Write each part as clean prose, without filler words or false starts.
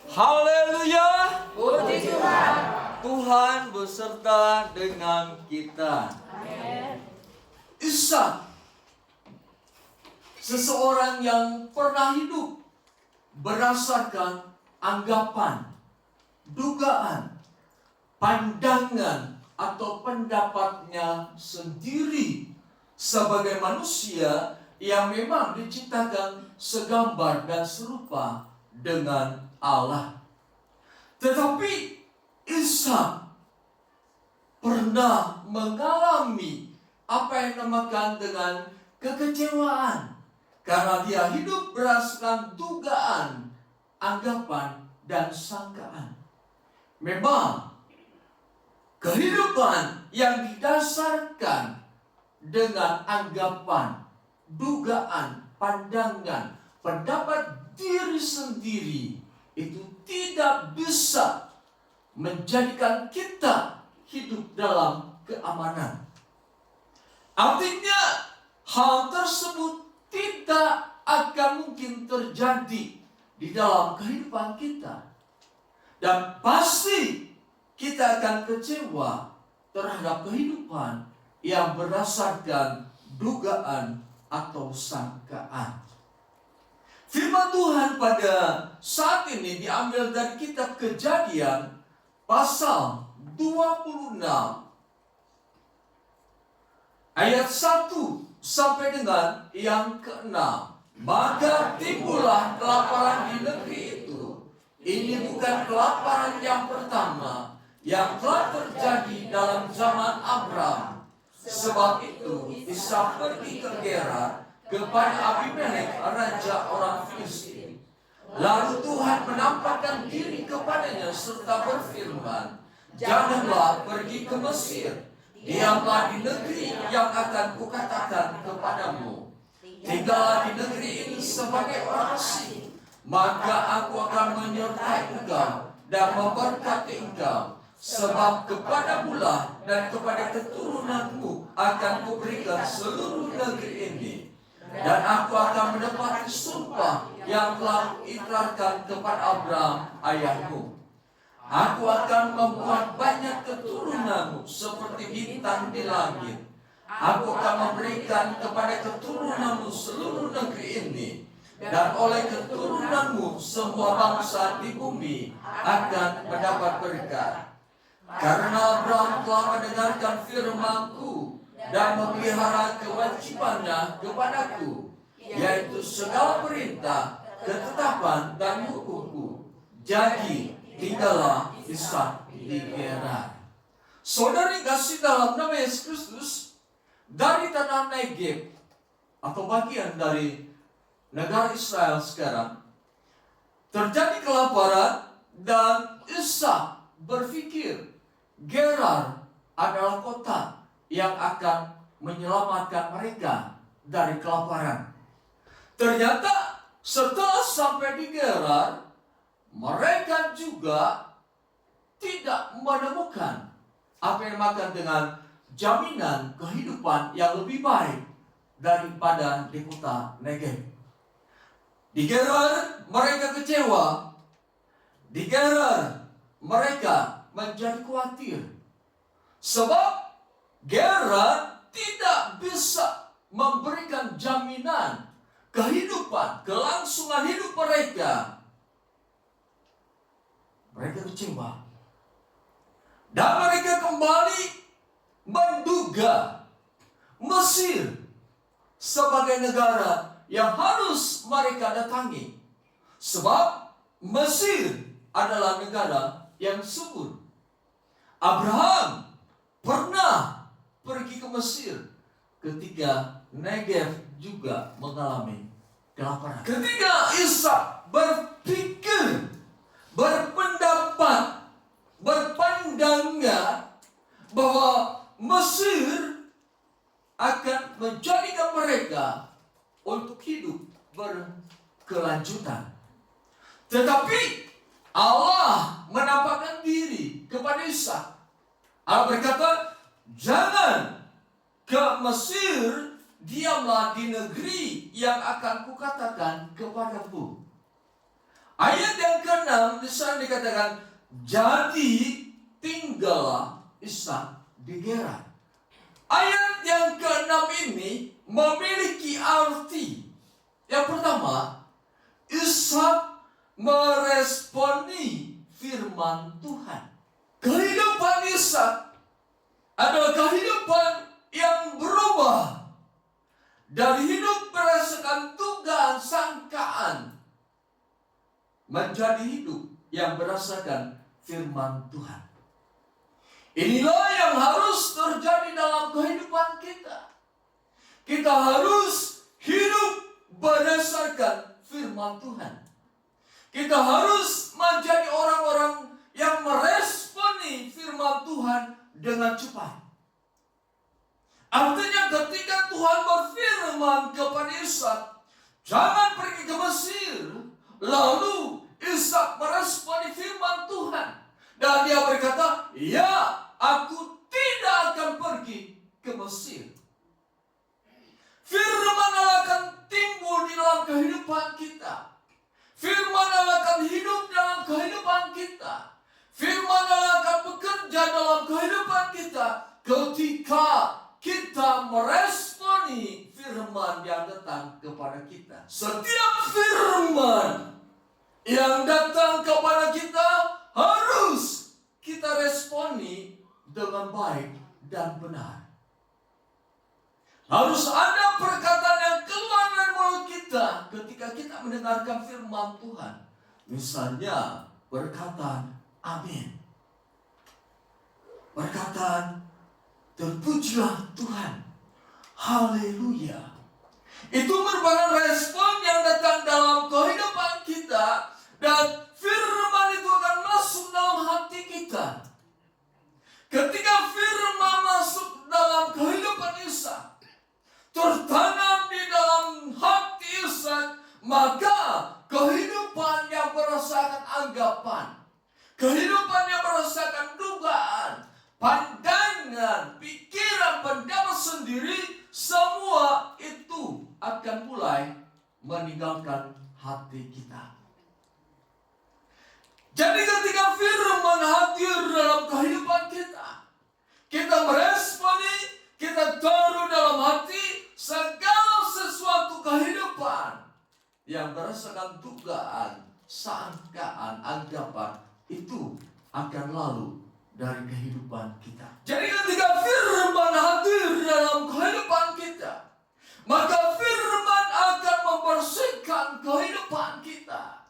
Haleluya. Puji Tuhan. Tuhan beserta dengan kita. Amin. Ishak, seseorang yang pernah hidup berdasarkan anggapan, dugaan, pandangan atau pendapatnya sendiri sebagai manusia yang memang diciptakan segambar dan serupa dengan Allah. Tetapi Ishak pernah mengalami apa yang dinamakan dengan kekecewaan karena dia hidup berdasarkan dugaan, anggapan, dan sangkaan. Memang kehidupan yang didasarkan dengan anggapan, dugaan, pandangan, pendapat diri sendiri itu tidak bisa menjadikan kita hidup dalam keamanan. Artinya hal tersebut tidak akan mungkin terjadi di dalam kehidupan kita. Dan pasti kita akan kecewa terhadap kehidupan yang berdasarkan dugaan atau sangkaan. Firman Tuhan pada saat ini diambil dari kitab Kejadian pasal 26 ayat 1 sampai dengan yang ke-6. Maka timbullah kelaparan di negeri itu. Ini bukan kelaparan yang pertama yang telah terjadi dalam zaman Abraham. Sebab itu Ishak pergi ke Gerar kepada Abimelek, raja orang Filistin. Lalu Tuhan menampakkan diri kepadanya serta berfirman, janganlah pergi ke Mesir. Diamlah di negeri yang akan kukatakan kepadamu. Tinggallah di negeri ini sebagai orang asing. Maka aku akan menyertai engkau dan memberkati engkau. Sebab kepadamulah dan kepada keturunanmu akan kuberikan seluruh negeri ini. Dan aku akan menepati sumpah yang telah ikrarkan kepada Abraham ayahmu. Aku akan membuat banyak keturunanmu seperti bintang di langit. Aku akan memberikan kepada keturunanmu seluruh negeri ini. Dan oleh keturunanmu semua bangsa di bumi akan mendapat berkat. Karena Abraham telah mendengarkan firman-Ku dan memelihara kewajibannya kepadaku, yaitu segala perintah, ketetapan, dan hukum-Ku. Jadi tinggallah Ishak di Gerar. Saudari kasih dalam nama Yesus Kristus, dari tanah Negev atau bagian dari negara Israel sekarang terjadi kelaparan, dan Ishak berpikir Gerar adalah kota yang akan menyelamatkan mereka dari kelaparan. Ternyata setelah sampai di Gerar, mereka juga tidak menemukan apa yang makan dengan jaminan kehidupan yang lebih baik daripada di kota Negev. Di Gerar mereka kecewa. Di Gerar mereka menjadi khawatir. Sebab Gerar tidak bisa memberikan jaminan kehidupan, kelangsungan hidup mereka. Mereka kecewa. Dan mereka kembali menduga Mesir sebagai negara yang harus mereka datangi. Sebab Mesir adalah negara yang subur. Abraham pernah pergi ke Mesir ketika Negev juga mengalami kelaparan. Ketika Ishak berpikir, berpendapat, berpandangan bahwa Mesir akan menjadikan mereka untuk hidup berkelanjutan. Tetapi Allah menampakkan diri kepada Ishak. Allah berkata, jangan ke Mesir, diamlah di negeri yang akan kukatakan kepadamu. Ayat yang ke-6 di 9 dikatakan, jadi tinggallah Ishak di Gerar. Ayat yang ke-6 ini memiliki arti. Yang pertama, Ishak meresponi firman Tuhan. Kehidupan Ishak adalah kehidupan yang berubah dari hidup berdasarkan dugaan sangkaan menjadi hidup yang berdasarkan firman Tuhan. Inilah yang harus terjadi dalam kehidupan kita. Kita harus hidup berdasarkan firman Tuhan. Kita harus menjadi orang-orang yang meresponi firman Tuhan dengan cepat. Artinya ketika Tuhan berfirman kepada Ishak, jangan pergi ke Mesir, lalu Ishak meresponi firman Tuhan. Dan dia berkata, ya, aku tidak akan pergi ke Mesir. Firman Allah akan timbul di dalam kehidupan kita. Firman Allah akan hidup dalam kehidupan kita. Firman Allah akan bekerja dalam kehidupan kita ketika kita meresponi firman yang datang kepada kita. Setiap firman yang datang kepada kita harus kita responi dengan baik dan benar. Harus ada perkataan yang keluar dari mulut kita ketika kita mendengarkan firman Tuhan. Misalnya perkataan amin. Perkataan terpujilah Tuhan. Haleluya. Itu merupakan respon yang datang dalam kehidupan kita. Dan firman itu akan masuk dalam hati kita. Ketika firman masuk dalam kehidupan Ishak, tertanam di dalam hati Ishak, maka kehidupan yang berdasarkan anggapan, kehidupan yang berdasarkan dugaan, pandangan, pikiran, pendapat sendiri, semua itu akan mulai meninggalkan hati kita. Jadi ketika firman hadir dalam kehidupan kita, kita meresponi, kita taruh dalam hati segala sesuatu kehidupan yang berdasarkan dugaan, sangkaan, anggapan, itu akan lalu dari kehidupan kita. Jadi ketika firman hadir dalam kehidupan kita, maka firman akan membersihkan kehidupan kita.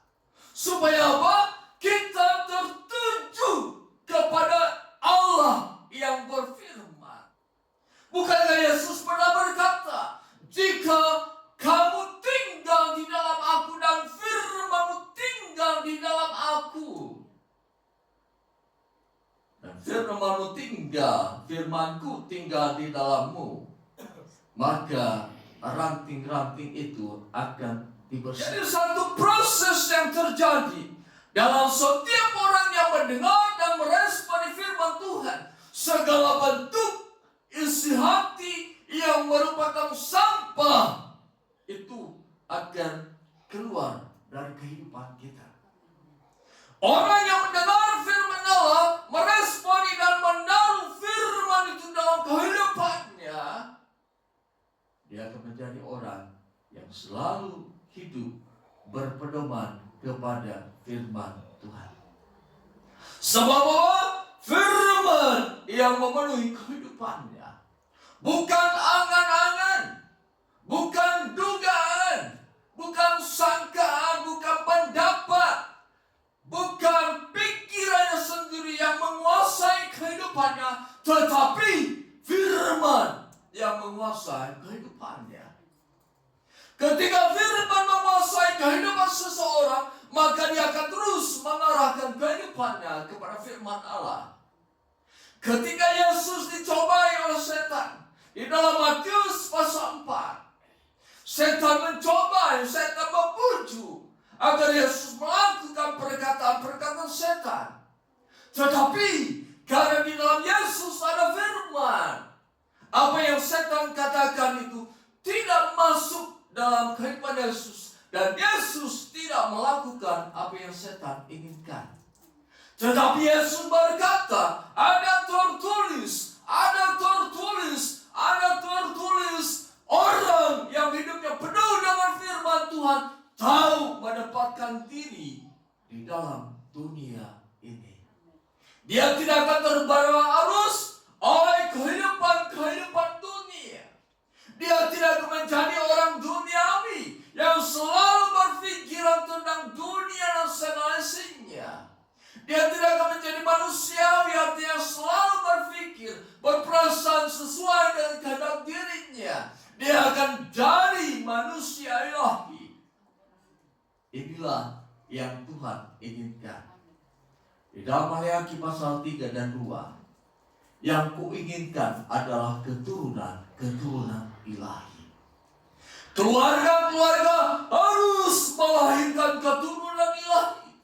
Supaya apa? Kita tertuju kepada Allah yang berfirman. Bukankah Yesus pernah berkata, jika kamu tinggal di dalam aku dan firman-Mu tinggal di dalam aku, dan firman-Mu tinggal, firman-Ku tinggal di dalammu, maka ranting-ranting itu akan dibersihkan. Jadi satu proses yang terjadi dalam setiap orang yang mendengar dan meresponi firman Tuhan, segala bentuk isi hati yang merupakan sampah itu akan keluar dari kehidupan kita. Orang yang mendengar firman Allah, meresponi dan menaruh firman itu dalam kehidupannya, dia akan menjadi orang yang selalu hidup berpedoman kepada firman Tuhan. Sebab firman yang memenuhi kehidupannya bukan angan-angan, bukan dugaan, bukan sangkaan, bukan pendapat, bukan pikirannya sendiri yang menguasai kehidupannya, tetapi firman yang menguasai kehidupannya. Ketika firman menguasai kehidupan seseorang, maka dia akan terus mengarahkan kehidupannya kepada firman Allah. Ketika Yesus dicobai oleh setan di dalam Matius pasal 4, setan mencobai, setan membujuk agar Yesus melakukan perkataan-perkataan setan. Tetapi karena di dalam Yesus ada firman, apa yang setan katakan itu tidak masuk dalam kehidupan Yesus, dan Yesus tidak melakukan apa yang setan inginkan. Tetapi Yesus berkata, ada tertulis, orang yang hidupnya penuh dengan firman Tuhan tahu menempatkan diri di dalam dunia ini. Dia tidak akan terbawa arus oleh kehidupan dunia. Dia tidak akan menjadi orang duniawi yang selalu berpikiran tentang dunia dan segala isinya. Dia tidak akan menjadi manusiawi, artinya selalu berpikir, berperasaan sesuai dengan kehendak dirinya. Dia akan jadi manusia ilahi. Inilah yang Tuhan inginkan. Di dalam Maleakhi pasal 3 dan 2, yang kuinginkan adalah keturunan ilahi. Keluarga-keluarga harus melahirkan keturunan ilahi.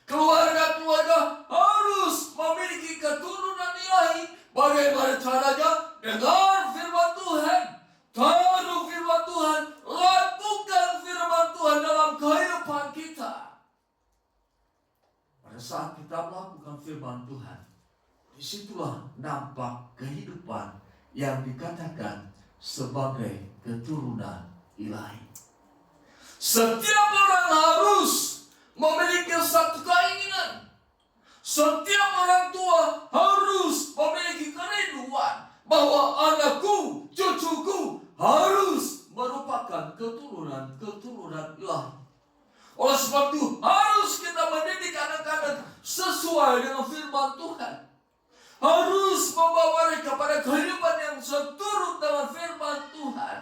Keluarga-keluarga harus memiliki keturunan ilahi. Bagaimana caranya? Dengar firman Tuhan, taruh firman Tuhan, lakukan firman Tuhan dalam kehidupan kita. Pada saat kita melakukan firman Tuhan, disitulah nampak kehidupan yang dikatakan sebagai keturunan ilahi. Setiap orang harus memiliki satu keinginan. Setiap orang tua harus memiliki kerinduan bahwa anakku, cucuku harus merupakan keturunan ilahi. Oleh sebab itu harus kita mendidik anak-anak sesuai dengan firman Tuhan. Harus membawa mereka pada kehidupan yang seturut dengan firman Tuhan.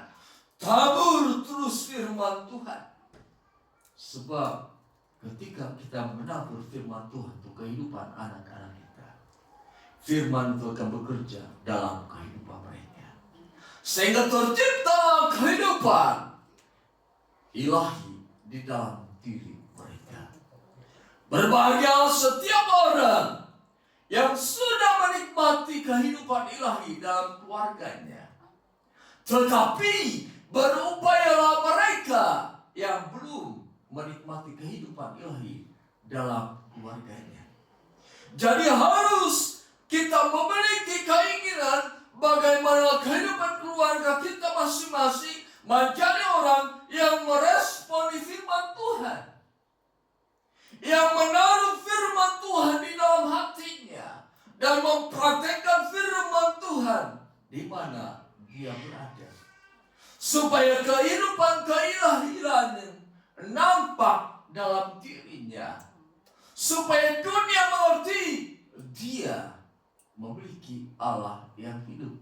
Tabur terus firman Tuhan. Sebab ketika kita menabur firman Tuhan untuk kehidupan anak-anak kita, firman itu akan bekerja dalam kehidupan mereka, sehingga tercipta kehidupan ilahi di dalam diri mereka. Berbahagia setiap orang yang sudah menikmati kehidupan ilahi dalam keluarganya, tetapi berupayalah mereka yang belum menikmati kehidupan ilahi dalam keluarganya. Jadi harus kita memiliki keinginan bagaimana kehidupan keluarga kita masing-masing menjadi orang yang meresponi firman Tuhan, yang menaruh firman Tuhan di dalam hatinya dan mempraktekkan firman Tuhan di mana dia berada, supaya kehidupan keilahiannya nampak dalam dirinya, supaya dunia mengerti dia memiliki Allah yang hidup.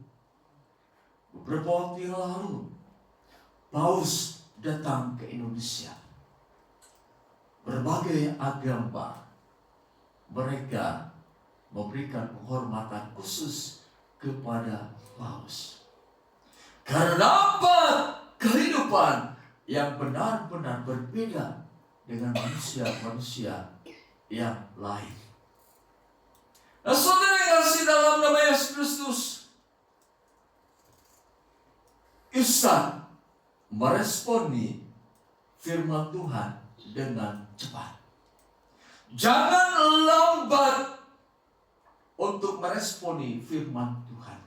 Beberapa waktu yang lalu, Paus datang ke Indonesia. Berbagai agama mereka memberikan penghormatan khusus kepada Paus. Karena apa? Kehidupan yang benar-benar berbeda dengan manusia-manusia yang lain. Nah, saudara yang kasih dalam nama Yesus Kristus, Isa meresponi firman Tuhan dengan cepat. Jangan lambat untuk meresponi firman Tuhan.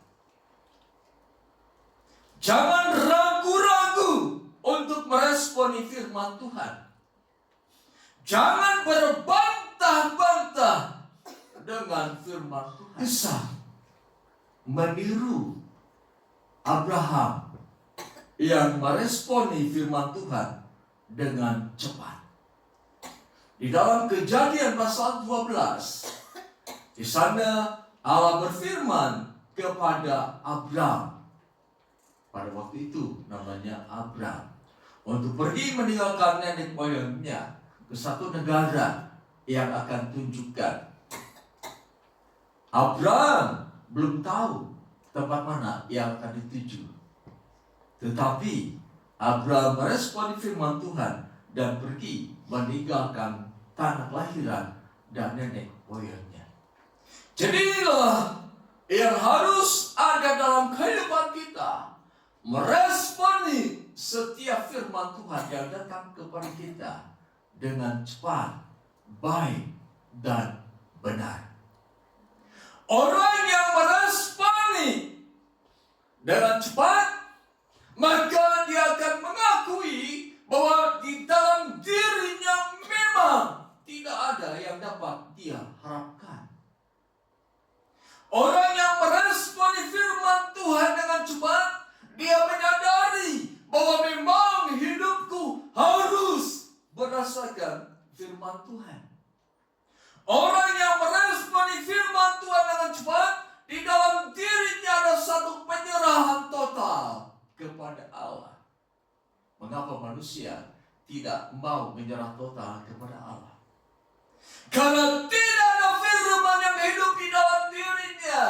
Jangan ragu-ragu untuk meresponi firman Tuhan. Jangan berbantah-bantah dengan firman Tuhan. Isa meniru Abraham yang meresponi firman Tuhan dengan cepat. Di dalam Kejadian pasal 12, di sana Allah berfirman kepada Abraham. Pada waktu itu namanya Abraham, untuk pergi meninggalkan nenek moyangnya ke satu negara yang akan tunjukkan. Abraham belum tahu tempat mana yang akan dituju, tetapi Abraham meresponi firman Tuhan dan pergi meninggalkan tanah kelahiran dan nenek moyangnya. Jadi inilah yang harus ada dalam kehidupan kita, meresponi setiap firman Tuhan yang datang kepada kita dengan cepat, baik, dan benar. Orang yang meresponi dengan cepat, maka dia akan mengakui bahwa di dalam dirinya memang tidak ada yang dapat dia harapkan. Orang yang meresponi firman Tuhan dengan cepat, dia menyadari bahwa memang hidupku harus berdasarkan firman Tuhan. Orang yang meresponi firman Tuhan dengan cepat, di dalam dirinya ada satu penyerahan total kepada Allah. Mengapa manusia tidak mau menyerah total kepada Allah? Karena tidak ada firman yang hidup di dalam dirinya.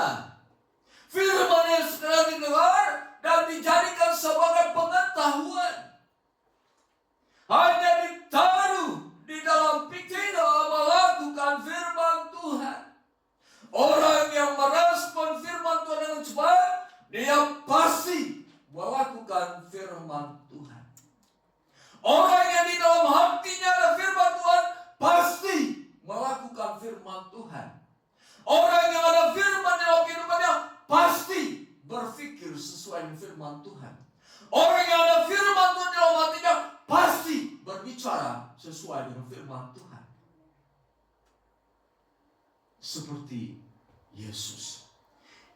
Firman yang setelah didengar dan dijadikan sebagai pengetahuan, hanya ditaruh di dalam pikiran melakukan firman Tuhan. Orang yang merespon firman Tuhan dengan cepat, dia pasti melakukan firman Tuhan. Orang yang di dalam hatinya ada firman Tuhan, pasti melakukan firman Tuhan. Orang yang ada firman dalam kehidupannya, pasti berpikir sesuai dengan firman Tuhan. Orang yang ada firman Tuhan dalam hatinya, pasti berbicara sesuai dengan firman Tuhan. Seperti Yesus.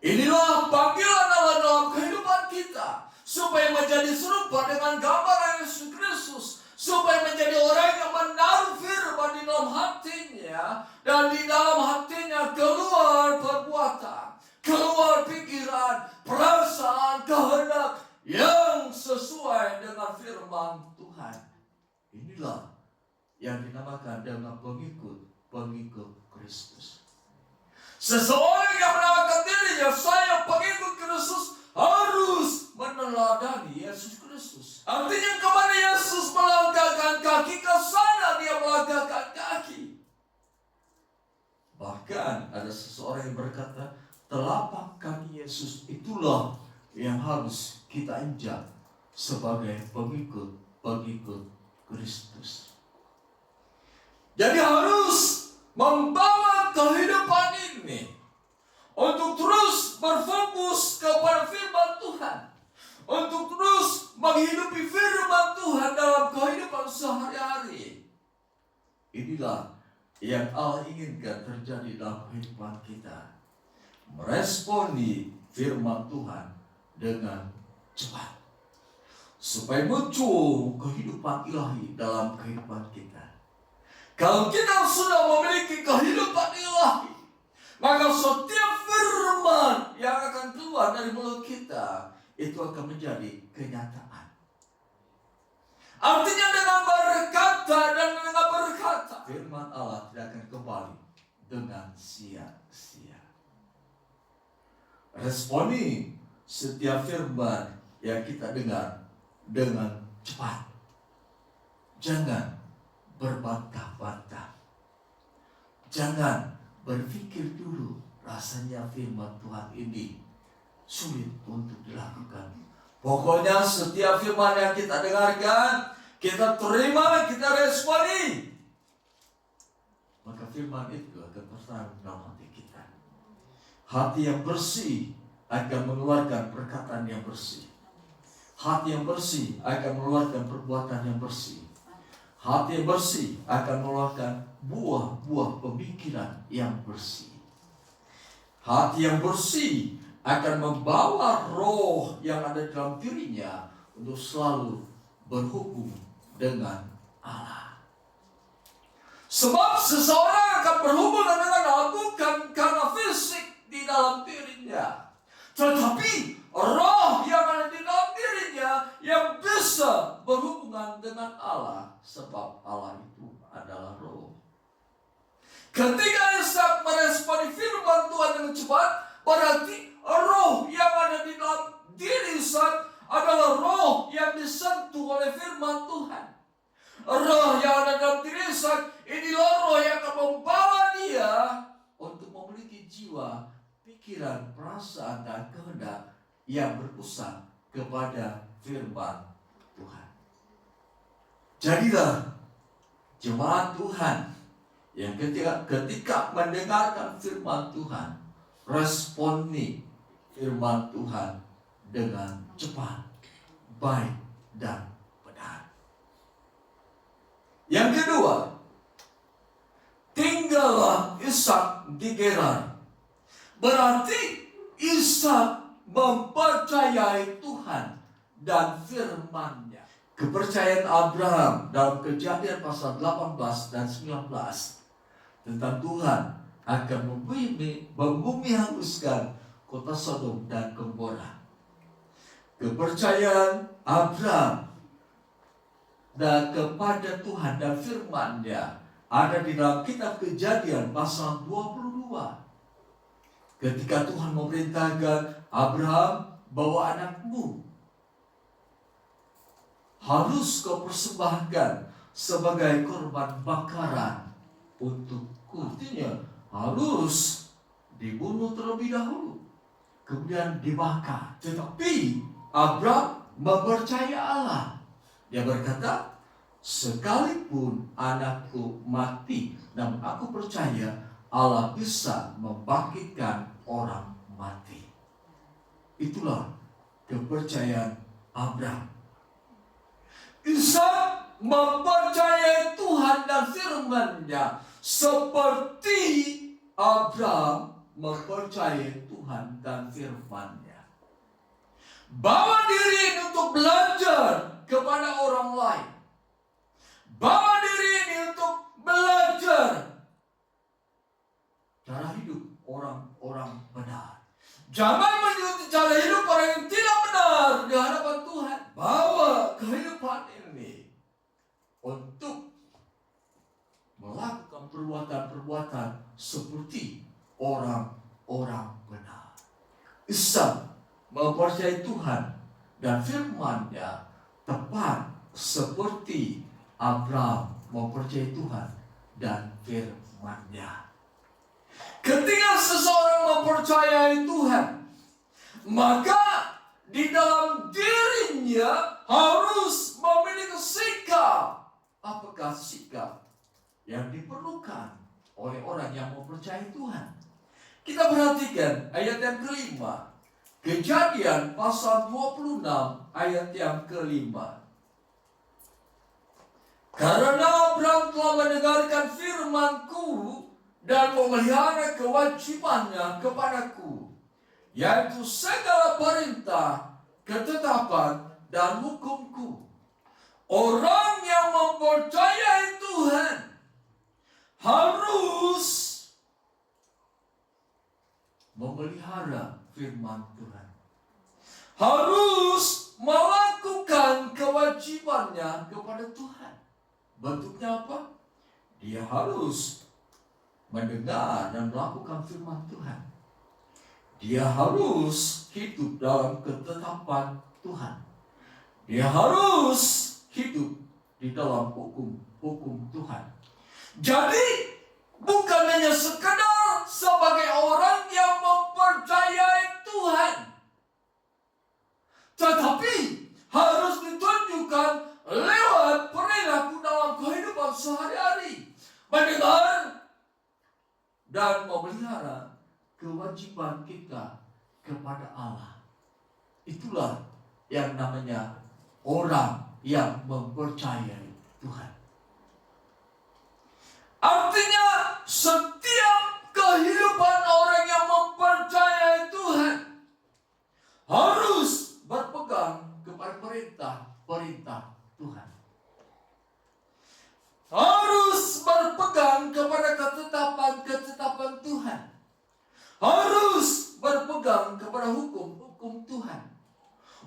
Inilah panggilan Allah dalam kehidupan kita, supaya menjadi serupa dengan gambaran Yesus Kristus, supaya menjadi orang yang menaruh firman di dalam hatinya, dan di dalam hatinya keluar perbuatan, keluar pikiran, perasaan, kehendak yang sesuai dengan firman Tuhan. Inilah yang dinamakan dengan pengikut Kristus. Seseorang yang menamakan dirinya saya pengikut Kristus harus meneladani Yesus Kristus. Artinya kepada Yesus melangkahkan kaki, ke sana dia melangkahkan kaki. Bahkan ada seseorang yang berkata, telapak kaki Yesus itulah yang harus kita injak sebagai pengikut Kristus. Jadi harus membawa kehidupan ini untuk terus berfokus kepada firman Tuhan, untuk terus menghidupi firman Tuhan dalam kehidupan sehari-hari. Inilah yang Allah inginkan terjadi dalam kehidupan kita. Meresponi firman Tuhan dengan cepat, supaya muncul kehidupan ilahi dalam kehidupan kita. Kalau kita sudah memiliki kehidupan ilahi, maka setiap firman yang akan keluar dari mulut kita itu akan menjadi kenyataan. Artinya dengan berkata dan dengan berkata, firman Allah tidak akan kembali dengan sia-sia. Responi setiap firman yang kita dengar dengan cepat. Jangan berbantah-bantah. Jangan berpikir dulu, rasanya firman Tuhan ini sulit untuk dilakukan. Pokoknya setiap firman yang kita dengarkan, kita terima, kita responi, maka firman itu akan tertanam dalam hati kita. Hati yang bersih akan mengeluarkan perkataan yang bersih. Hati yang bersih akan mengeluarkan perbuatan yang bersih. Hati yang bersih akan mengeluarkan buah-buah pemikiran yang bersih. Hati yang bersih akan membawa roh yang ada dalam dirinya untuk selalu berhubung dengan Allah. Sebab seseorang akan berhubungan dengan Allah bukan karena fisik di dalam dirinya, tetapi roh yang ada di dalam dirinya yang bisa berhubungan dengan Allah, sebab Allah itu adalah roh. Ketika Ishak meresponi firman Tuhan dengan cepat, berarti roh yang ada di dalam diri Ishak adalah roh yang disentuh oleh firman Tuhan. Roh yang ada dalam diri Ishak, inilah roh yang akan membawa dia untuk memiliki jiwa, pikiran, perasaan, dan kehendak yang berpusat kepada firman Tuhan. Jadilah jemaat Tuhan Yang ketika mendengarkan firman Tuhan, responi firman Tuhan dengan cepat, baik, dan benar. Yang kedua, tinggallah Ishak di Gerar. Berarti Ishak mempercayai Tuhan dan firman-Nya. Kepercayaan Abraham dalam Kejadian pasal 18 dan 19 tentang Tuhan akan membumi hanguskan kota Sodom dan Gomora. Kepercayaan Abraham dan kepada Tuhan dan firman-Nya ada di dalam kitab Kejadian pasal 22. Ketika Tuhan memerintahkan Abraham, bawa anakmu, harus kau persembahkan sebagai korban bakaran untukku. Artinya harus dibunuh terlebih dahulu, kemudian dibakar. Tetapi Abraham mempercaya Allah. Dia berkata, sekalipun anakku mati, namun aku percaya Allah bisa membangkitkan orang mati. Itulah kepercayaan Abraham. Ishak mempercayai Tuhan dan firman-Nya seperti Abraham mempercayai Tuhan dan firman-Nya. Bawa diri untuk belajar kepada orang lain. Bawa diri ini untuk belajar cara hidup orang-orang benar. Jangan mengikuti cara hidup orang yang tidak benar di hadapan Tuhan. Bawa kehidupan ini untuk melakukan perbuatan-perbuatan seperti orang-orang benar. Ishak mempercayai Tuhan dan firman-Nya tepat seperti Abraham mempercayai Tuhan dan firman-Nya. Ketika seseorang mempercayai Tuhan, maka di dalam dirinya harus memiliki sikap. Apakah sikap yang diperlukan oleh orang yang mempercayai Tuhan? Kita perhatikan ayat yang kelima. Kejadian pasal 26 ayat yang kelima. Karena Abraham telah mendengarkan firman-Ku dan memelihara kewajibannya kepadaku, yaitu segala perintah, ketetapan, dan hukumku. Orang yang mempercayai Tuhan harus memelihara firman Tuhan, harus melakukan kewajibannya kepada Tuhan. Bentuknya apa? Dia harus mendengar dan melakukan firman Tuhan. Dia harus hidup dalam ketetapan Tuhan. Dia harus hidup di dalam hukum Tuhan. Jadi bukan hanya sekedar sebagai orang yang mempercayai Tuhan, tetapi harus ditunjukkan lewat perilaku dalam kehidupan sehari-hari. Mendengar dan memelihara kewajiban kita kepada Allah. Itulah yang namanya orang yang mempercayai Tuhan. Artinya setiap kehidupan orang yang mempercayai Tuhan harus berpegang kepada perintah Tuhan. Harus berpegang kepada ketetapan Tuhan. Harus berpegang kepada hukum Tuhan.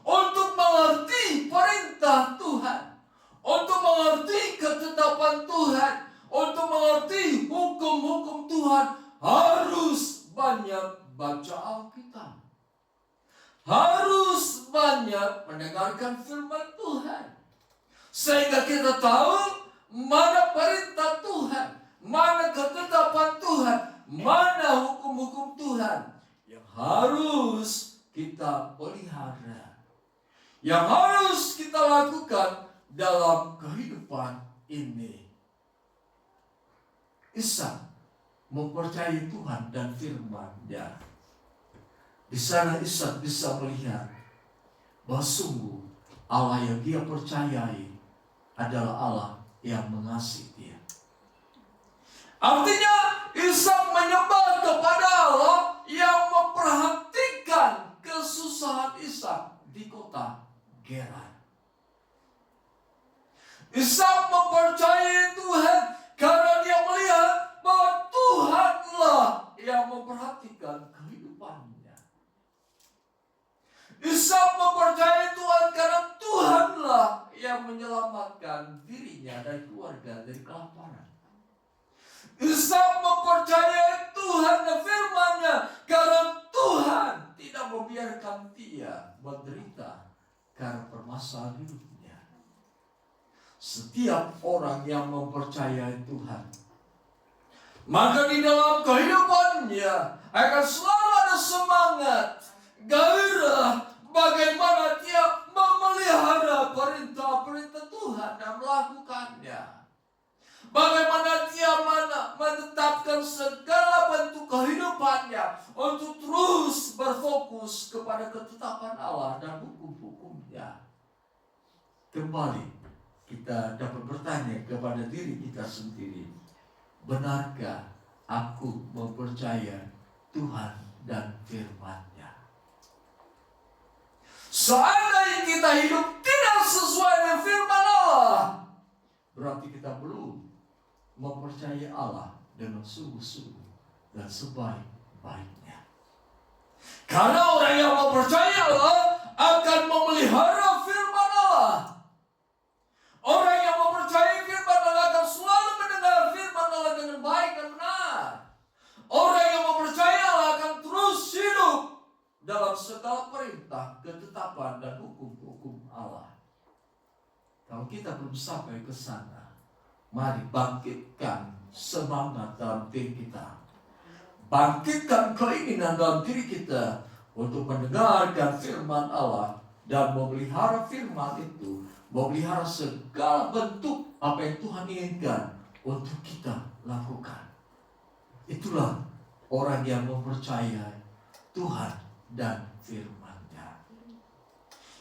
Untuk mengerti perintah Tuhan, untuk mengerti ketetapan Tuhan, untuk mengerti hukum-hukum Tuhan, harus banyak baca Alkitab. Harus banyak mendengarkan firman Tuhan. Sehingga kita tahu mana perintah Tuhan, mana ketetapan Tuhan, mana hukum-hukum Tuhan yang harus kita pelihara, yang harus kita lakukan dalam kehidupan ini. Ishak mempercayai Tuhan dan firman-Nya. Di sana Ishak bisa melihat bahwa sungguh Allah yang dia percayai adalah Allah yang mengasihi dia. Artinya Ishak menyembah kepada Allah yang memperhatikan kesusahan Ishak di kota Gerar. Ishak mempercayai Tuhan karena dia melihat bahwa Tuhanlah yang memperhatikan kehidupannya. Ishak mempercayai Tuhan karena Tuhanlah yang menyelamatkan dirinya dan keluarga dari kelaparan. Ishak mempercayai Tuhan dan firman-Nya karena Tuhan tidak membiarkan dia menderita karena permasalahan hidupnya. Setiap orang yang mempercayai Tuhan, maka di dalam kehidupannya akan selalu ada semangat, gairah, bagaimana dia memelihara perintah-perintah Tuhan dan melakukannya. Bagaimana dia menetapkan segala bentuk kehidupannya untuk terus berfokus kepada ketetapan Allah dan hukum-hukumnya. Kembali kita dapat bertanya kepada diri kita sendiri, benarkah aku mempercayai Tuhan dan firman-Nya? Seandainya kita hidup tidak sesuai dengan firman Allah, berarti kita belum mempercayai Allah dengan sungguh-sungguh dan sebaik-baiknya. Karena orang yang mempercayai Allah akan memelihara firman Allah. Orang yang mempercayai firman Allah akan selalu mendengar firman Allah dengan baik dan benar. Orang yang mempercayai Allah akan terus hidup dalam segala perintah, ketetapan, dan hukum-hukum Allah. Kalau kita belum sampai ke sana, mari bangkitkan semangat dalam diri kita. Bangkitkan keinginan dalam diri kita untuk mendengarkan firman Allah dan memelihara firman itu, memelihara segala bentuk apa yang Tuhan inginkan untuk kita lakukan. Itulah orang yang mempercayai Tuhan dan firman-Nya.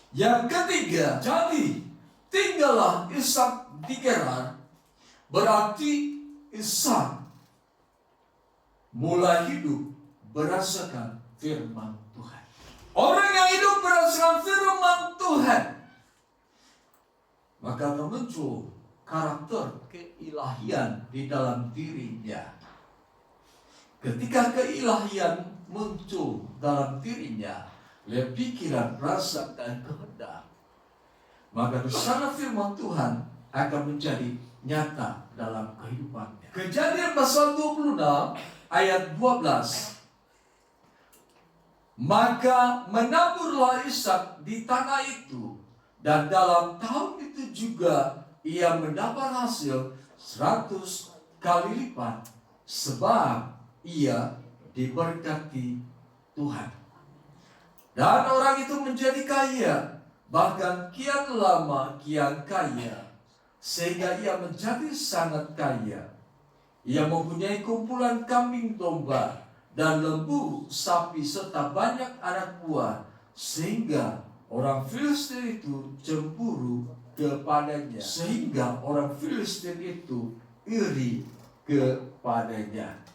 Yang ketiga, jadi tinggallah Ishak di Gerar, berarti Ishak mulai hidup berdasarkan firman Tuhan. Orang yang hidup berdasarkan firman Tuhan, maka akan muncul karakter keilahian di dalam dirinya. Ketika keilahian muncul dalam dirinya, lewat pikiran, rasa, dan kehendak, maka di sana firman Tuhan akan menjadi nyata dalam kehidupannya. Kejadian pasal 26 ayat 12. Maka menaburlah Ishak di tanah itu, dan dalam tahun itu juga ia mendapat hasil 100 kali lipat, sebab ia diberkati Tuhan. Dan orang itu menjadi kaya, bahkan kian lama kian kaya, sehingga ia menjadi sangat kaya. Ia mempunyai kumpulan kambing domba dan lembu, sapi, serta banyak anak buah, sehingga orang Filistin itu cemburu kepadanya. Sehingga orang Filistin itu iri kepadanya.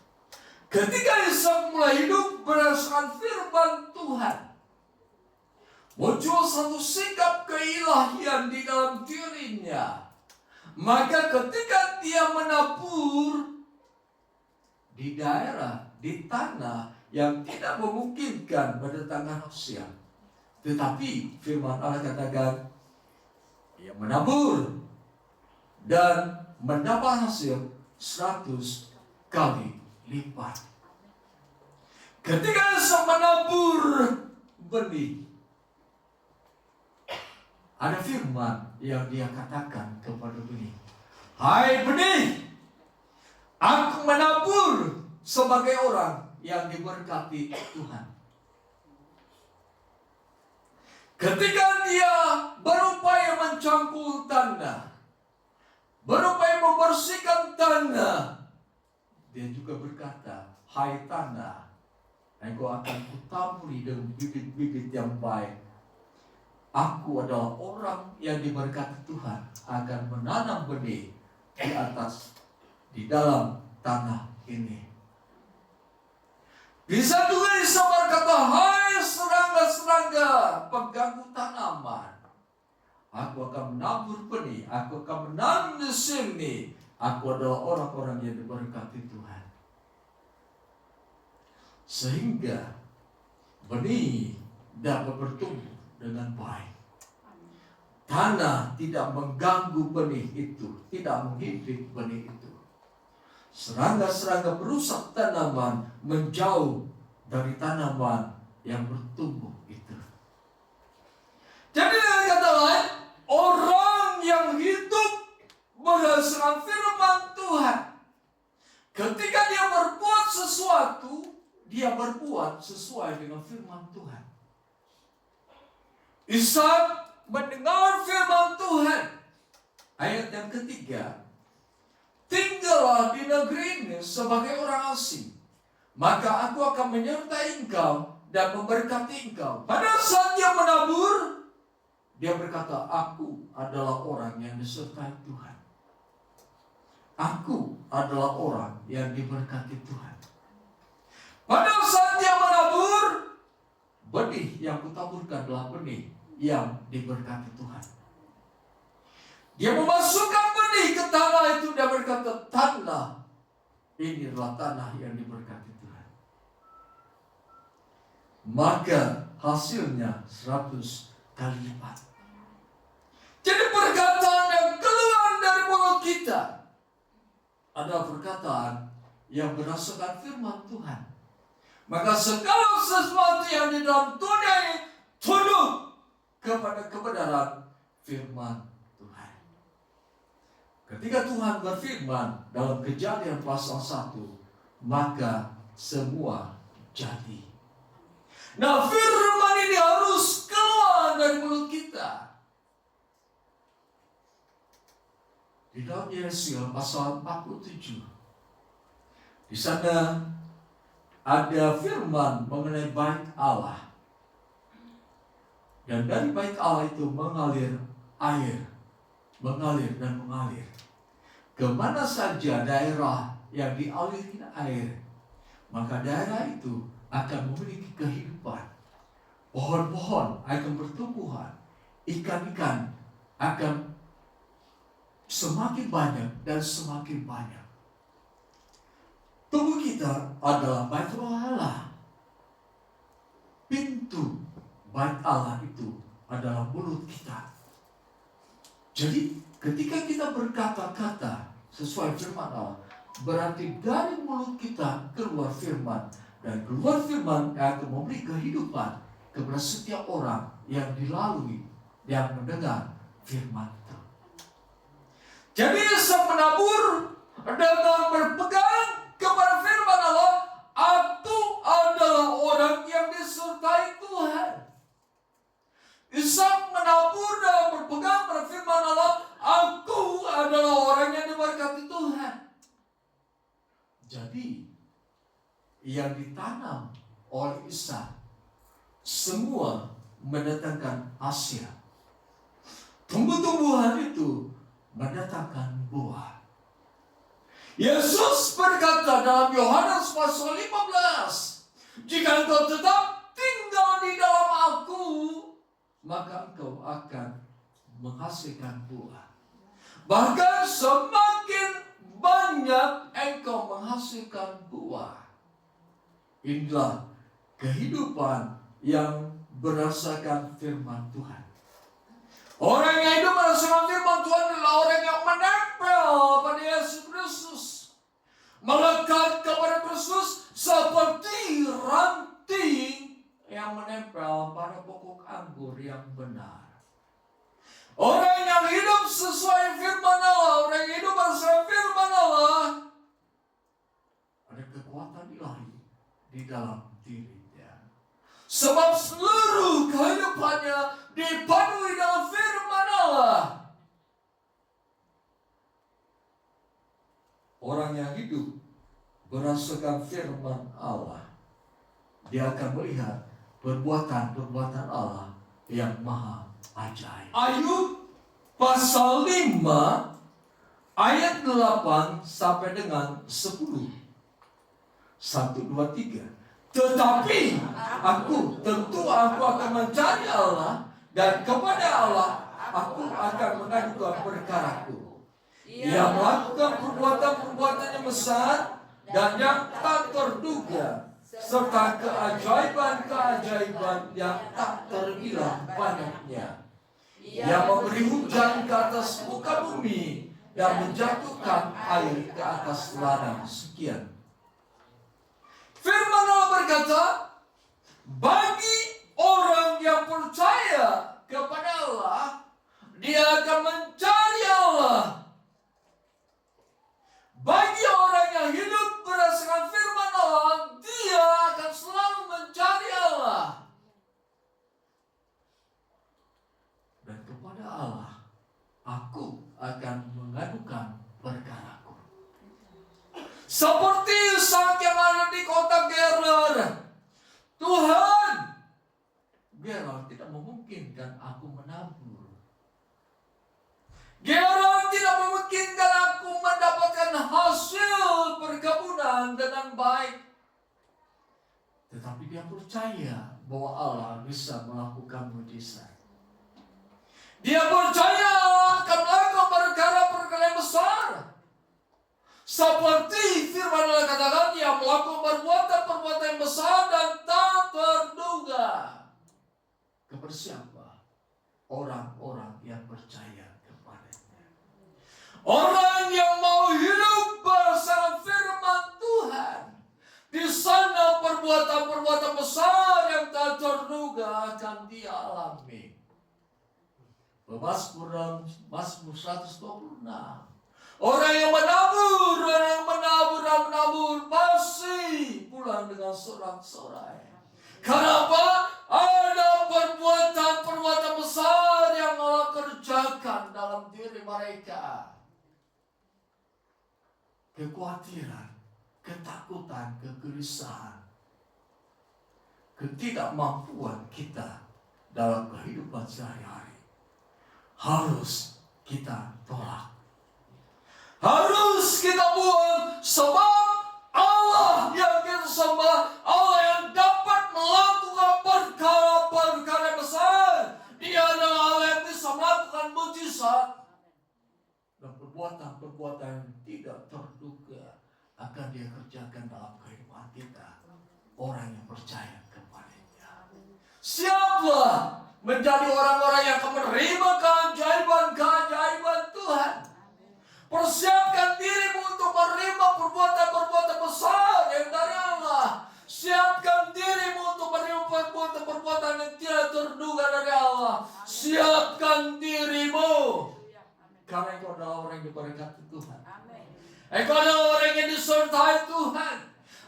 Ketika Ishak mulai hidup berdasarkan firman Tuhan, muncul satu sikap keilahian di dalam dirinya. Maka ketika dia menabur di daerah, di tanah yang tidak memungkinkan mendatangkan hasil, tetapi firman Allah katakan, ia menabur dan mendapat hasil 100 kali lipat. Ketika Ishak menabur benih, ada firman yang dia katakan kepada benih, "Hai benih, aku menabur sebagai orang yang diberkati Tuhan." Ketika dia berupaya mencangkul tanah, berupaya membersihkan tanah, dia juga berkata, hai tanah, engkau akan kutaburi dengan bibit-bibit yang baik. Aku adalah orang yang diberkati Tuhan, akan menanam benih di dalam tanah ini. Bisa juga Isa berkata, hai serangga-serangga pengganggu tanaman, aku akan menabur benih, aku akan menanam di sini. Aku adalah orang-orang yang diberkati Tuhan. Sehingga benih dapat bertumbuh dengan baik. Tanah tidak mengganggu benih itu, tidak menghimpit benih itu. Serangga-serangga merusak tanaman, menjauh dari tanaman yang bertumbuh itu. Jadi dengan kata lain, orang yang hidup berdasarkan firman Tuhan, ketika dia berbuat sesuatu, dia berbuat sesuai dengan firman Tuhan. Ishak mendengar firman Tuhan. Ayat yang ketiga, tinggallah di negeri ini sebagai orang asing, maka aku akan menyertai engkau dan memberkati engkau. Pada saat dia menabur, dia berkata, aku adalah orang yang disertai Tuhan. Aku adalah orang yang diberkati Tuhan. Pada saat dia menabur, benih yang kutaburkan adalah benih yang diberkati Tuhan. Dia memasukkan benih ke tanah itu, dia berkata, tanah ini adalah tanah yang diberkati Tuhan. Maka hasilnya 100 kali lipat. Jadi perkataan yang keluar dari mulut kita adalah perkataan yang berdasarkan firman Tuhan. Maka segala sesuatu yang di dalam dunia ini tunduk kepada kebenaran firman Tuhan. Ketika Tuhan berfirman dalam Kejadian pasal 1, maka semua jadi. Nah, firman ini harus keluar dari mulut kita. Di dalam Yesaya pasal 47, di sana ada firman mengenai bait Allah. Dan dari bait Allah itu mengalir air, mengalir dan mengalir. Kemana saja daerah yang dialiri air, maka daerah itu akan memiliki kehidupan. Pohon-pohon akan bertumbuhan, ikan-ikan akan semakin banyak dan semakin banyak. Tubuh kita adalah bait roh Allah. Pintu bait Allah itu adalah mulut kita. Jadi ketika kita berkata-kata sesuai firman Allah, berarti dari mulut kita keluar firman. Dan keluar firman akan memberi kehidupan kepada setiap orang yang dilalui, yang mendengar firman itu. Jadi Ishak menabur dengan berpegang kepada firman Allah, aku adalah orang yang disertai Tuhan. Ishak menabur dan berpegang pada firman Allah, aku adalah orang yang diberkati Tuhan. Jadi yang ditanam oleh Ishak semua mendatangkan hasil. Tumbuh-tumbuhan itu mendatangkan buah. Yesus berkata dalam Yohanes pasal 15, jika engkau tetap tinggal di dalam aku, maka engkau akan menghasilkan buah. Bahkan semakin banyak engkau menghasilkan buah. Inilah kehidupan yang berdasarkan firman Tuhan. Orang yang hidup berdasarkan firman Tuhan adalah orang yang menempel pada Yesus Kristus, melekat kepada Kristus seperti ranting yang menempel pada pokok anggur yang benar. Orang yang hidup sesuai firman Allah, orang yang hidup berdasarkan firman Allah, ada kekuatan ilahi di dalam dirinya. Sebab seluruh kehidupannya dipenuhi dengan firman Allah. Orang yang hidup berdasarkan firman Allah, dia akan melihat perbuatan-perbuatan Allah yang maha ajaib. Ayub pasal 5 ayat 8 sampai dengan 10. 1, 2, 3. Tetapi tentu aku akan mencari Allah, dan kepada Allah aku akan mengadukan perkaraku. Ia melakukan perbuatan-perbuatan yang besar dan yang tak terduga, serta keajaiban-keajaiban yang tak terbilang banyaknya. Ia memberi hujan ke atas muka bumi dan menjatuhkan air ke atas ladang. Sekian. Firman Allah berkata, bagi orang yang percaya kepada Allah, dia akan mencari Allah. Bagi orang yang hidup berdasarkan firman Allah, dia akan selalu mencari Allah. Dan kepada Allah, aku akan mengadukan perkaraku. Seperti Ishak yang ada di kota Gerar. Tuhan, Gerar tidak memungkinkan aku menabur. Gerar tidak memungkinkan aku mendapatkan hasil perkebunan dengan baik. Tetapi dia percaya bahwa Allah bisa melakukan mujizat. Dia percaya Allah akan melakukan perkara-perkara yang besar. Seperti firman Allah katakan, dia melakukan perbuatan-perbuatan yang besar dan tak terduga. Kepada siapa? Orang-orang yang percaya kepadanya. Orang yang mau hidup bersama firman Tuhan. Di sana perbuatan-perbuatan besar yang tak terduga akan dialami. Mazmur 126. Orang yang menabur pasti pulang dengan sorak-sorai. Kenapa? Ada perbuatan-perbuatan besar yang Allah kerjakan dalam diri mereka. Kekhawatiran, ketakutan, kegelisahan, ketidakmampuan kita dalam kehidupan sehari-hari harus kita tolak. Harus kita buang, sebab Allah yang kita sembah, Allah yang dapat melakukan perkara-perkara besar. Dia adalah Allah yang bisa melakukan mujizat. Dan perbuatan-perbuatan yang tidak terduga akan dia kerjakan dalam kehidupan kita. Orang yang percaya kepadanya. Siaplah menjadi orang-orang yang akan menerima keajaiban-keajaiban Tuhan. Persiapkan dirimu untuk menerima perbuatan-perbuatan besar yang dari Allah. Siapkan dirimu untuk menerima perbuatan-perbuatan yang tidak terduga dari Allah. Siapkan dirimu. Karena engkau adalah orang yang diberkati Tuhan. Engkau adalah orang yang disertai Tuhan.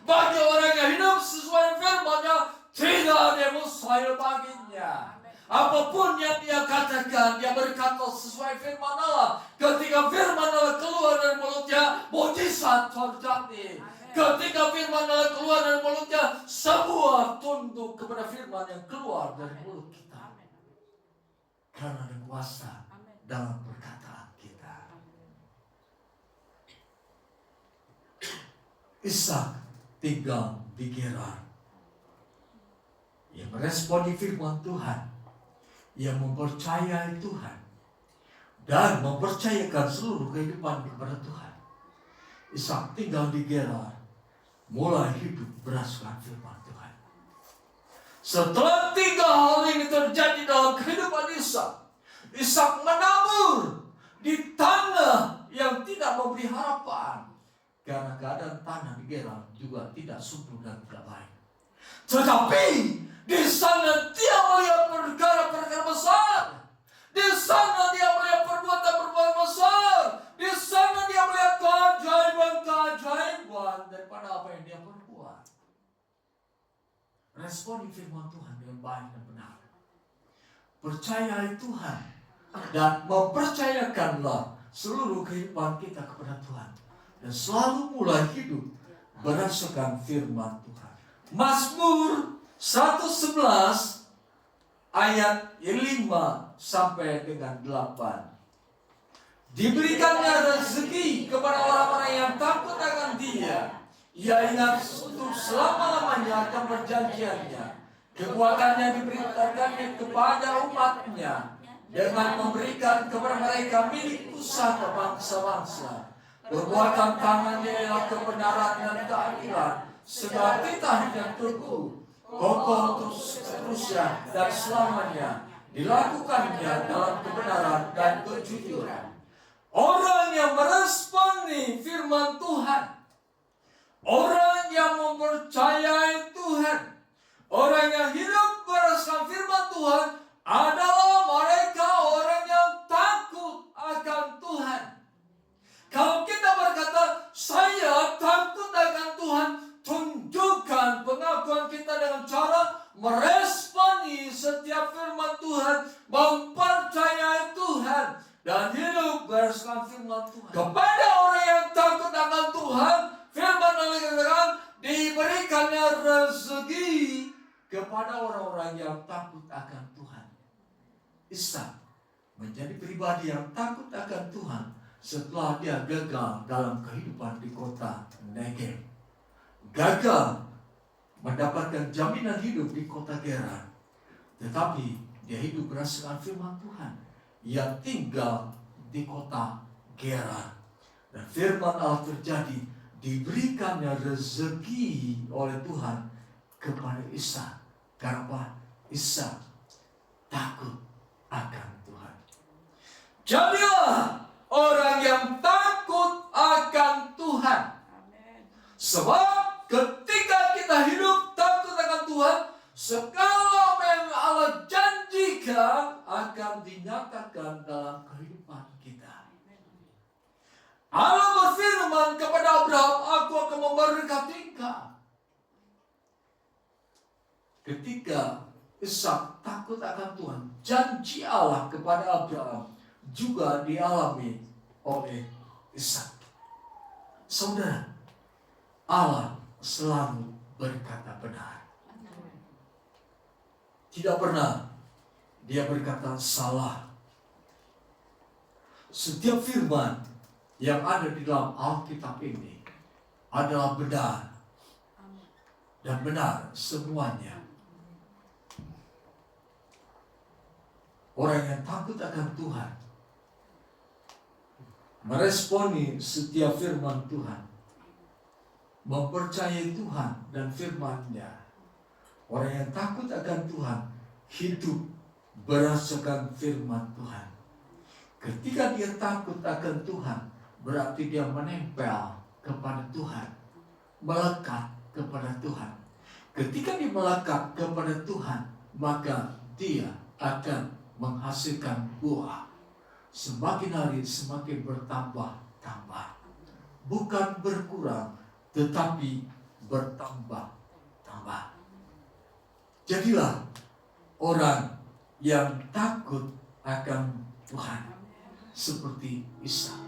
Bagi orang yang hidup sesuai firman-Nya, tidak ada yang mustahil baginya. Apapun yang dia katakan, dia berkata sesuai firman Allah. Ketika firman Allah keluar dari mulutnya, mujizat terjadi. Ketika firman Allah keluar dari mulutnya, semua tunduk kepada firman yang keluar dari mulut kita. Karena ada kuasa dalam perkataan kita. Ishak tinggal di Gerar. Ia meresponi firman Tuhan. Ia mempercayai Tuhan dan mempercayakan seluruh kehidupan kepada Tuhan. Ishak tinggal di Gerar, mulai hidup berdasarkan firman Tuhan. Setelah 3 hal ini terjadi dalam kehidupan Ishak, Ishak menabur di tanah yang tidak memberi harapan, karena keadaan tanah di Gerar juga tidak subur dan tidak baik. Tetapi di sana dia melihat perkara-perkara besar. Di sana dia melihat perbuatan-perbuatan besar. Di sana dia melihat keajaiban-keajaiban daripada apa yang dia perbuat. Responi firman Tuhan dengan baik dan benar. Percayai Tuhan dan mempercayakanlah seluruh kehidupan kita kepada Tuhan. Dan selalu mulai hidup berdasarkan firman Tuhan. Mazmur 111 ayat 5 sampai dengan 8. Diberikannya rezeki kepada orang-orang yang takut akan Dia. Ia ingat untuk selama-lamanya akan perjanjiannya. Kekuatannya diberitakannya kepada umatnya dengan memberikan kepada mereka milik pusaka bangsa-bangsa. Perbuatan tangannya ialah kebenaran dan keadilan, segala titah yang teguh, kokoh terus seterusnya dan selamanya. Dilakukannya dalam kebenaran dan kejujuran. Orang yang meresponi firman Tuhan, orang yang mempercayai Tuhan, orang yang hidup berdasarkan firman Tuhan adalah mereka orang yang takut akan Tuhan. Kalau kita berkata, saya takut akan Tuhan, tunjukkan pengakuan kita dengan cara meresponi setiap firman Tuhan, mempercayai Tuhan, dan hidup berdasarkan firman Tuhan. Kepada orang yang takut akan Tuhan, firman Allah katakan, diberikannya rezeki kepada orang-orang yang takut akan Tuhan. Ishak menjadi pribadi yang takut akan Tuhan setelah dia gagal dalam kehidupan di kota Negev. Gagal mendapatkan jaminan hidup di kota Gerar. Tetapi dia hidup berdasarkan firman Tuhan. Ia tinggal di kota Gerar. Dan firman Allah terjadi, diberikannya rezeki oleh Tuhan kepada Ishak. Karena Ishak takut akan Tuhan. Jadilah orang yang takut akan Tuhan. Sebab ketika kita hidup takut akan Tuhan, segala yang Allah janjikan akan dinyatakan dalam kehidupan kita. Allah berfirman kepada Abraham, aku akan memberkati engkau. Ketika Ishak takut akan Tuhan, janji Allah kepada Abraham juga dialami oleh Ishak. Saudara, Allah selalu berkata benar. Tidak pernah Dia berkata salah. Setiap firman yang ada di dalam Alkitab ini adalah benar. Dan benar semuanya. Orang yang takut akan Tuhan meresponi setiap firman Tuhan, mempercayai Tuhan dan firman-Nya. Orang yang takut akan Tuhan hidup berdasarkan firman Tuhan. Ketika dia takut akan Tuhan, berarti dia menempel kepada Tuhan, melekat kepada Tuhan. Ketika dia melekat kepada Tuhan, maka dia akan menghasilkan buah. Semakin hari semakin bertambah-tambah. Bukan berkurang, tetapi bertambah-tambah. Jadilah orang yang takut akan Tuhan seperti Ishak.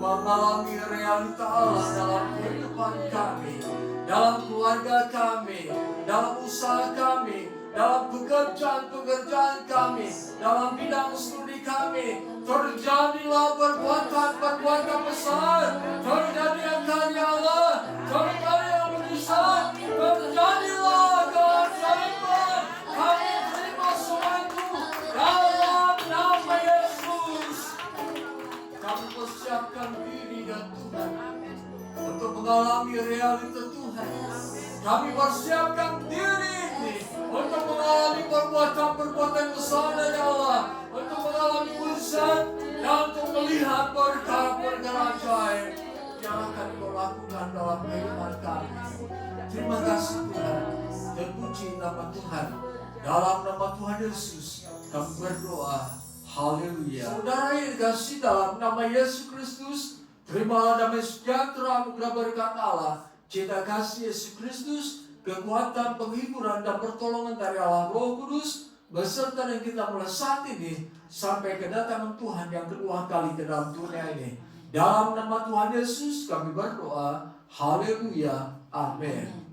mengalami realita Allah dalam kehidupan kami, dalam keluarga kami, dalam usaha kami, dalam pekerjaan-pekerjaan kami, dalam bidang studi kami. Terjadilah perbuatan besar, terjadilah karya Allah, terjadi yang berdasar, terjadilah keajaiban. Kami terima semua itu dalam nama Yesus. Kami persiapkan diri dan Tuhan untuk mengalami realita Tuhan. Kami persiapkan diri ini untuk mengalami perbuatan-perbuatan besar dari Allah, untuk mengalami mujizat dan untuk melihat perkara-perkara ajaib yang akan Kau lakukan dalam kehidupan kami. Terima kasih Tuhan, terpuji nama Tuhan. Dalam nama Tuhan Yesus kami berdoa. Haleluya. Saudara yang dikasihi dalam nama Yesus Kristus, terimalah damai sejahtera anugerah berkat Allah, cinta kasih Yesus Kristus, kekuatan penghiburan dan pertolongan dari Allah Roh Kudus beserta dengan kita mulai saat ini sampai kedatangan Tuhan yang kedua kali ke dalam dunia ini. Dalam nama Tuhan Yesus kami berdoa. Haleluya. Amin.